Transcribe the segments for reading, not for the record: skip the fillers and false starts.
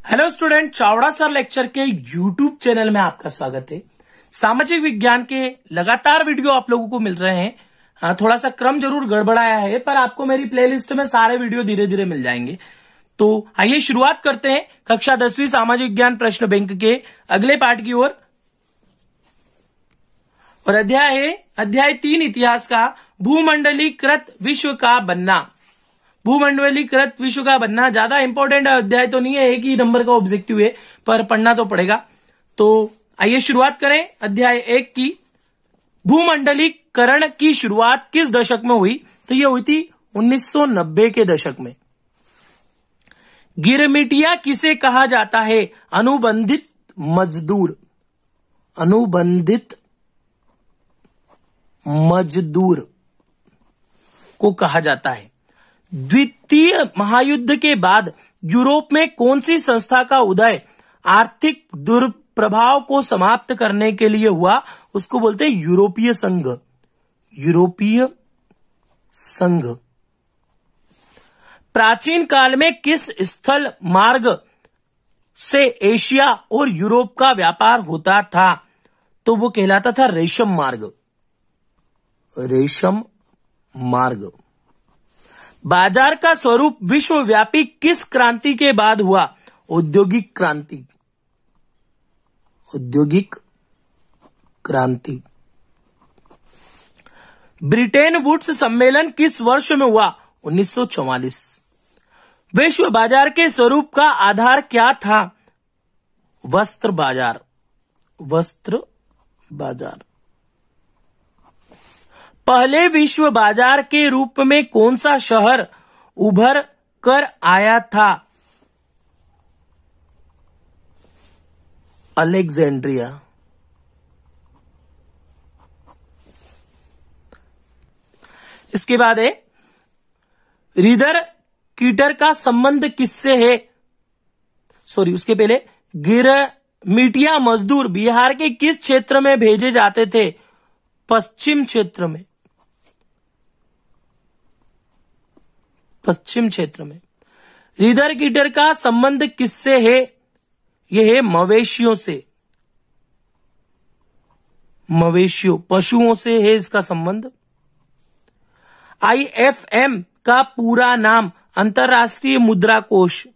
Hello student, Chavda sir lecture के YouTube channel में आपका स्वागत है। सामाजिक विज्ञान के लगातार वीडियो आप लोगों को मिल रहे हैं। थोड़ा सा क्रम जरूर गड़बड़ाया है, पर आपको मेरी प्लेलिस्ट में सारे वीडियो धीरे धीरे मिल जाएंगे। तो आइए शुरुआत करते हैं कक्षा 10वीं सामाजिक विज्ञान प्रश्न बैंक के अगले पार्ट की ओर। और अध्याय 3 इतिहास का भूमंडलीकृत विश्व का बनना। भूमंडलीकृत विश्व का बनना ज्यादा इंपॉर्टेंट अध्याय तो नहीं है, एक ही नंबर का ऑब्जेक्टिव है, पर पढ़ना तो पड़ेगा। तो आइए शुरुआत करें अध्याय 1 की। भूमंडलीकरण की शुरुआत किस दशक में हुई? तो यह हुई थी 1990 के दशक में। गिरमिटिया किसे कहा जाता है? अनुबंधित मजदूर। अनुबंधित मजदूर को कहा जाता है। द्वितीय महायुद्ध के बाद यूरोप में कौन सी संस्था का उदय आर्थिक दुष्प्रभाव को समाप्त करने के लिए हुआ? उसको बोलते हैं यूरोपीय संघ। यूरोपीय संघ। प्राचीन काल में किस स्थल मार्ग से एशिया और यूरोप का व्यापार होता था? तो वो कहलाता था रेशम मार्ग। रेशम मार्ग। बाजार का स्वरूप विश्वव्यापी किस क्रांति के बाद हुआ? औद्योगिक क्रांति। औद्योगिक क्रांति। ब्रिटेन वुड्स सम्मेलन किस वर्ष में हुआ? 1944। विश्व बाजार के स्वरूप का आधार क्या था? वस्त्र बाजार। वस्त्र बाजार। पहले विश्व बाजार के रूप में कौन सा शहर उभर कर आया था? अलेक्जेंड्रिया। इसके बाद है रीदर कीटर का संबंध किससे है? उसके पहले गिरमिटिया मजदूर बिहार के किस क्षेत्र में भेजे जाते थे? पश्चिम क्षेत्र में। पश्चिम क्षेत्र में। रीदर कीटर का संबंध किससे है? यह है मवेशियों से। मवेशियों, पशुओं से है इसका संबंध। IFM का पूरा नाम? अंतरराष्ट्रीय मुद्रा कोष।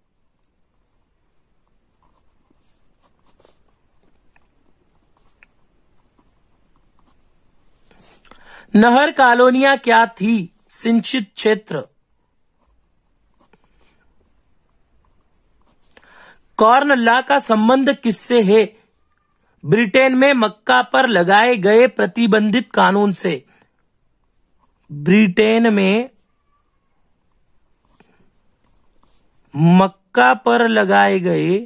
नहर कॉलोनियां क्या थी? सिंचित क्षेत्र। कॉर्न लॉ का संबंध किससे है? ब्रिटेन में मक्का पर लगाए गए प्रतिबंधित कानून से। ब्रिटेन में मक्का पर लगाए गए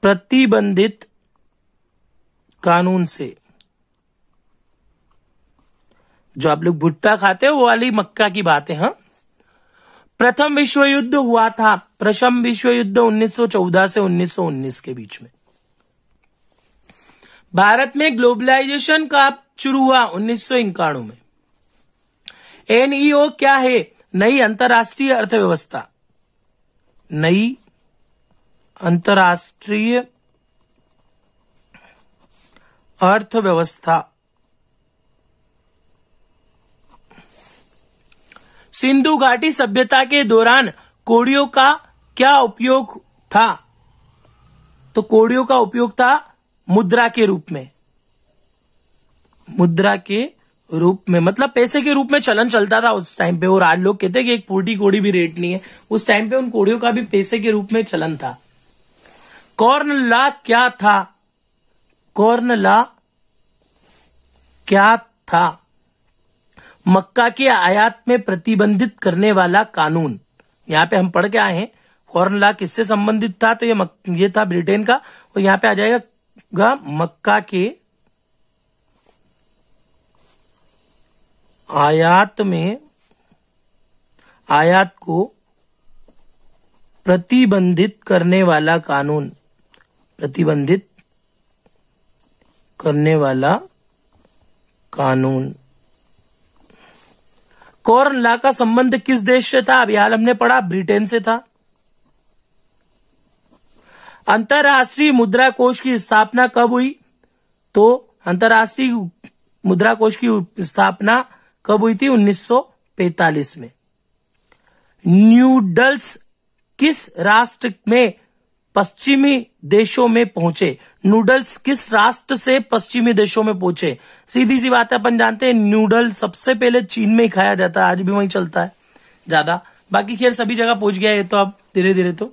प्रतिबंधित कानून से। जो आप लोग भुट्टा खाते हो वो वाली मक्का की बात है। हाँ, प्रथम विश्व युद्ध हुआ था। प्रथम विश्व युद्ध 1914 से 1919 के बीच में। भारत में ग्लोबलाइजेशन कब शुरू हुआ? 1991 में। NEO क्या है? नई अंतरराष्ट्रीय अर्थव्यवस्था। नई अंतरराष्ट्रीय अर्थव्यवस्था। सिंधु घाटी सभ्यता के दौरान कौड़ियों का क्या उपयोग था? तो कौड़ियों का उपयोग था मुद्रा के रूप में। मुद्रा के रूप में मतलब पैसे के रूप में चलन चलता था उस टाइम पे। और आज लोग कहते हैं कि एक फूटी कौड़ी भी रेट नहीं है। उस टाइम पे उन कौड़ियों का भी पैसे के रूप में चलन था। कॉर्न लॉ क्या था? कॉर्न लॉ क्या था? मक्का के आयात में प्रतिबंधित करने वाला कानून। यहां पे हम पढ़ के आए हैं कॉर्न लॉ किससे संबंधित था? तो ये था ब्रिटेन का। और यहां पे आ जाएगा मक्का के आयात को प्रतिबंधित करने वाला कानून। प्रतिबंधित करने वाला कानून। कॉर्न लॉ का संबंध किस देश से था? अभी हाल हमने पढ़ा, ब्रिटेन से था। अंतरराष्ट्रीय मुद्रा कोष की स्थापना कब हुई? तो अंतरराष्ट्रीय मुद्रा कोष की स्थापना कब हुई थी? 1945 में। नूडल्स किस राष्ट्र में पश्चिमी देशों में पहुंचे? नूडल्स किस राष्ट्र से पश्चिमी देशों में पहुंचे? सीधी सी बात है, अपन जानते हैं नूडल सबसे पहले चीन में ही खाया जाता है, आज भी वहीं चलता है ज्यादा। बाकी खैर सभी जगह पहुंच गया है तो अब धीरे धीरे तो।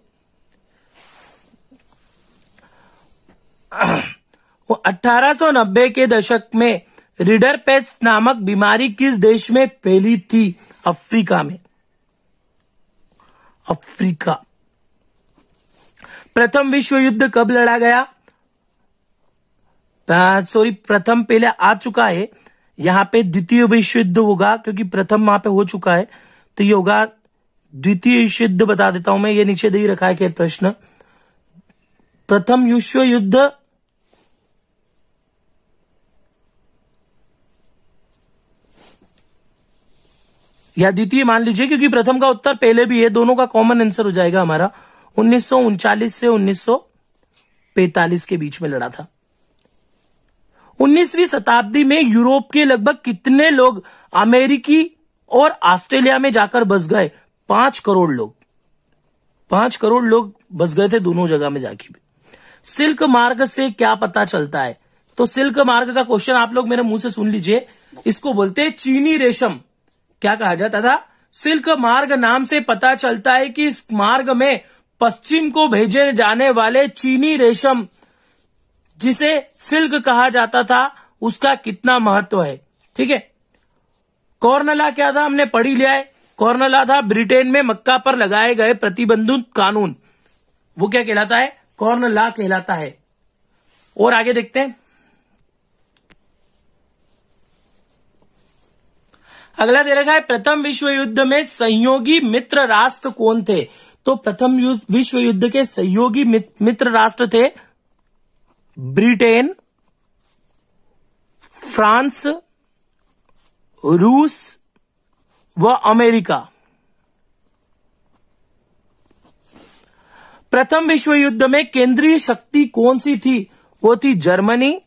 वो 1890 के दशक में रीडर पेस्ट नामक बीमारी किस देश में फैली थी? अफ्रीका में। अफ्रीका। प्रथम विश्व युद्ध कब लड़ा गया? प्रथम पहले आ चुका है, यहां पे द्वितीय विश्व युद्ध होगा क्योंकि प्रथम वहां पे हो चुका है, तो ये होगा द्वितीय विश्व युद्ध। बता देता हूं मैं, ये नीचे दे ही रखा है कि प्रश्न। प्रथम विश्व युद्ध या द्वितीय मान लीजिए, क्योंकि प्रथम का उत्तर पहले भी है, दोनों का कॉमन आंसर हो जाएगा हमारा। 1939 से 1945 के बीच में लड़ा था। 19वीं शताब्दी में यूरोप के लगभग कितने लोग अमेरिकी और ऑस्ट्रेलिया में जाकर बस गए? 5 करोड़ लोग। 5 करोड़ लोग बस गए थे दोनों जगह में जाके भी। सिल्क मार्ग से क्या पता चलता है? तो सिल्क मार्ग का क्वेश्चन आप लोग मेरे मुंह से सुन लीजिए। इसको बोलते हैं चीनी रेशम। क्या कहा जाता था? सिल्क मार्ग नाम से पता चलता है कि इस मार्ग में पश्चिम को भेजे जाने वाले चीनी रेशम, जिसे सिल्क कहा जाता था, उसका कितना महत्व है। ठीक है। कॉर्न लॉ क्या था? हमने पढ़ ही लिया है। कॉर्न लॉ था ब्रिटेन में मक्का पर लगाए गए प्रतिबंधित कानून। वो क्या कहलाता है? कॉर्न लॉ कहलाता है। और आगे देखते हैं। अगला दे रखा है, प्रथम विश्व युद्ध में सहयोगी मित्र राष्ट्र कौन थे? तो प्रथम विश्व युद्ध के सहयोगी मित्र राष्ट्र थे ब्रिटेन, फ्रांस, रूस व अमेरिका। प्रथम विश्व युद्ध में केंद्रीय शक्ति कौन सी थी? वो थी जर्मनी,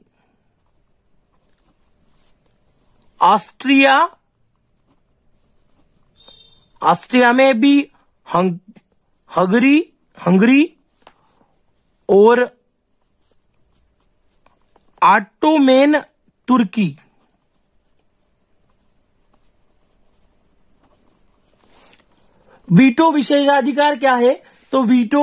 ऑस्ट्रिया, ऑस्ट्रिया में भी हंगरी और ऑटोमेन तुर्की। वीटो विशेषाधिकार क्या है? तो वीटो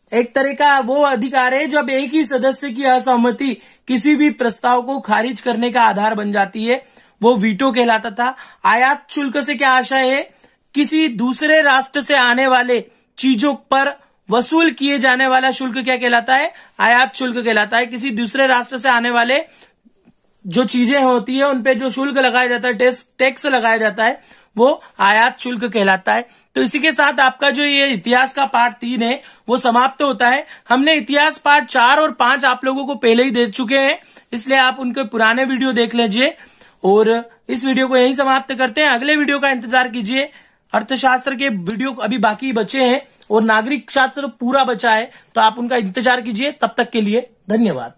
एक तरह का वो अधिकार है जब एक ही सदस्य की असहमति किसी भी प्रस्ताव को खारिज करने का आधार बन जाती है, वो वीटो कहलाता था। आयात शुल्क से क्या आशय है? किसी दूसरे राष्ट्र से आने वाले चीजों पर वसूल किए जाने वाला शुल्क क्या कहलाता है? आयात शुल्क कहलाता है। किसी दूसरे राष्ट्र से आने वाले जो चीजें होती है उन पे जो शुल्क लगाया जाता है, टैक्स लगाया जाता है, वो आयात शुल्क कहलाता है। तो इसी के साथ आपका जो ये इतिहास का पार्ट 3 है वो समाप्त होता है। हमने इतिहास पार्ट 4 और 5 आप लोगों को पहले ही दे चुके हैं, इसलिए आप उनके पुराने वीडियो देख लीजिए। और इस वीडियो को यहीं समाप्त करते हैं। अगले वीडियो का इंतजार कीजिए। अर्थशास्त्र के वीडियो अभी बाकी बचे हैं और नागरिक शास्त्र पूरा बचा है, तो आप उनका इंतजार कीजिए। तब तक के लिए धन्यवाद।